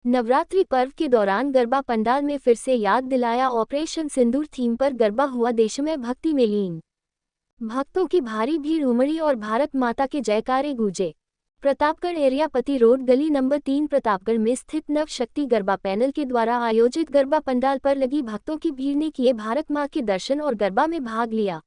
नवरात्रि पर्व के दौरान गरबा पंडाल में फिर से याद दिलाया। ऑपरेशन सिंदूर थीम पर गरबा हुआ देशमय भक्ति में लीन। भक्तों की भारी भीड़ उमड़ी और भारत माता के जयकारे गूंजे। प्रतापगढ़ एरिया पति रोड गली नंबर 3 प्रतापगढ़ में स्थित नव शक्ति गरबा पैनल के द्वारा आयोजित गरबा पंडाल पर लगी भक्तों की भीड़ ने किए भारत मां के दर्शन और गरबा में भाग लिया।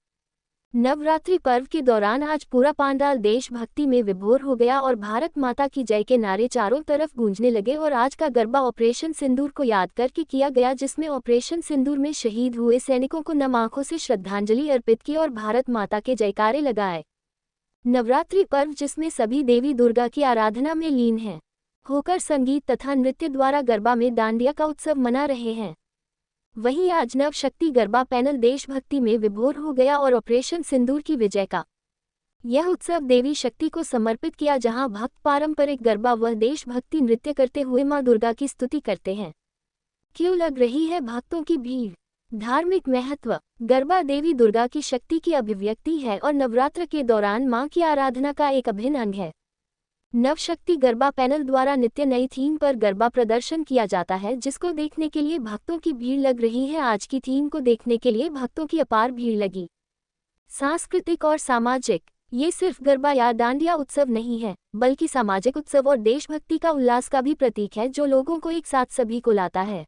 नवरात्रि पर्व के दौरान आज पूरा पंडाल देशभक्ति में विभोर हो गया और भारत माता की जय के नारे चारों तरफ गूंजने लगे। और आज का गरबा ऑपरेशन सिंदूर को याद करके किया गया, जिसमें ऑपरेशन सिंदूर में शहीद हुए सैनिकों को नम आंखों से श्रद्धांजलि अर्पित की और भारत माता के जयकारे लगाए। नवरात्रि पर्व जिसमें सभी देवी दुर्गा की आराधना में लीन हैं, होकर संगीत तथा नृत्य द्वारा गरबा में डांडिया का उत्सव मना रहे हैं। वहीं आज नव शक्ति गरबा पैनल देशभक्ति में विभोर हो गया और ऑपरेशन सिंदूर की विजय का यह उत्सव देवी शक्ति को समर्पित किया, जहां भक्त पारंपरिक गरबा व देशभक्ति नृत्य करते हुए मां दुर्गा की स्तुति करते हैं। क्यों लग रही है भक्तों की भीड़? धार्मिक महत्व। गरबा देवी दुर्गा की शक्ति की अभिव्यक्ति है और नवरात्र के दौरान मां की आराधना का एक अभिन्न अंग है। नवशक्ति गरबा पैनल द्वारा नित्य नई थीम पर गरबा प्रदर्शन किया जाता है, जिसको देखने के लिए भक्तों की भीड़ लग रही है। आज की थीम को देखने के लिए भक्तों की अपार भीड़ लगी। सांस्कृतिक और सामाजिक। ये सिर्फ गरबा या डांडिया उत्सव नहीं है, बल्कि सामाजिक उत्सव और देशभक्ति का उल्लास का भी प्रतीक है, जो लोगों को एक साथ सभी को लाता है।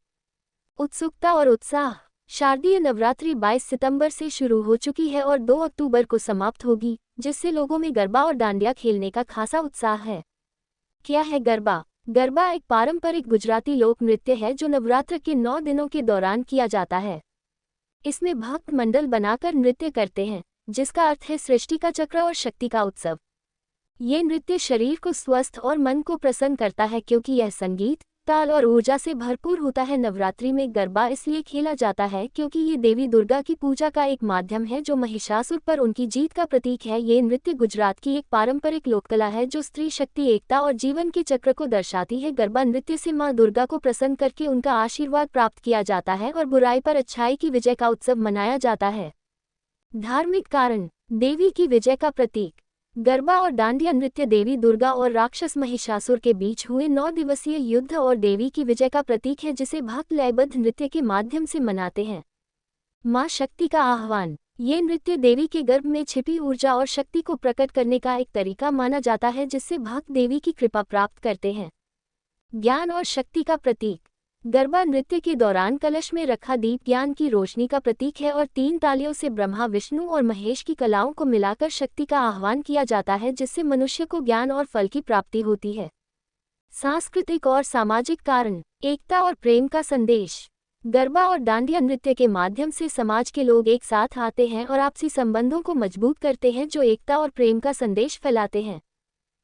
उत्सुकता और उत्साह। शारदीय नवरात्रि 22 सितंबर से शुरू हो चुकी है और 2 अक्टूबर को समाप्त होगी, जिससे लोगों में गरबा और डांडिया खेलने का खासा उत्साह है। क्या है गरबा? गरबा एक पारंपरिक गुजराती लोक नृत्य है जो नवरात्र के 9 दिनों के दौरान किया जाता है। इसमें भक्त मंडल बनाकर नृत्य करते हैं, जिसका अर्थ है सृष्टि का चक्र और शक्ति का उत्सव। ये नृत्य शरीर को स्वस्थ और मन को प्रसन्न करता है, क्योंकि यह संगीत, ताल और ऊर्जा से भरपूर होता है। नवरात्रि में गरबा इसलिए खेला जाता है क्योंकि ये देवी दुर्गा की पूजा का एक माध्यम है, जो महिषासुर पर उनकी जीत का प्रतीक है। ये नृत्य गुजरात की एक पारंपरिक लोककला है जो स्त्री शक्ति, एकता और जीवन के चक्र को दर्शाती है। गरबा नृत्य से मां दुर्गा को प्रसन्न करके उनका आशीर्वाद प्राप्त किया जाता है और बुराई पर अच्छाई की विजय का उत्सव मनाया जाता है। धार्मिक कारण। देवी की विजय का प्रतीक। गरबा और डांडिया नृत्य देवी दुर्गा और राक्षस महिषासुर के बीच हुए 9 दिवसीय युद्ध और देवी की विजय का प्रतीक है, जिसे भक्त लयबद्ध नृत्य के माध्यम से मनाते हैं। मां शक्ति का आह्वान। ये नृत्य देवी के गर्भ में छिपी ऊर्जा और शक्ति को प्रकट करने का एक तरीका माना जाता है, जिससे भक्त देवी की कृपा प्राप्त करते हैं। ज्ञान और शक्ति का प्रतीक। गरबा नृत्य के दौरान कलश में रखा दीप ज्ञान की रोशनी का प्रतीक है और 3 तालियों से ब्रह्मा, विष्णु और महेश की कलाओं को मिलाकर शक्ति का आह्वान किया जाता है, जिससे मनुष्य को ज्ञान और फल की प्राप्ति होती है। सांस्कृतिक और सामाजिक कारण। एकता और प्रेम का संदेश। गरबा और डांडिया नृत्य के माध्यम से समाज के लोग एक साथ आते हैं और आपसी संबंधों को मजबूत करते हैं, जो एकता और प्रेम का संदेश फैलाते हैं।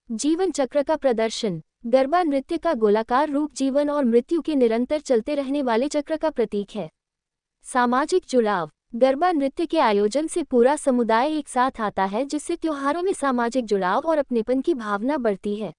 जीवन चक्र का प्रदर्शन। गरबा नृत्य का गोलाकार रूप जीवन और मृत्यु के निरंतर चलते रहने वाले चक्र का प्रतीक है। सामाजिक जुड़ाव। गरबा नृत्य के आयोजन से पूरा समुदाय एक साथ आता है, जिससे त्योहारों में सामाजिक जुड़ाव और अपनेपन की भावना बढ़ती है।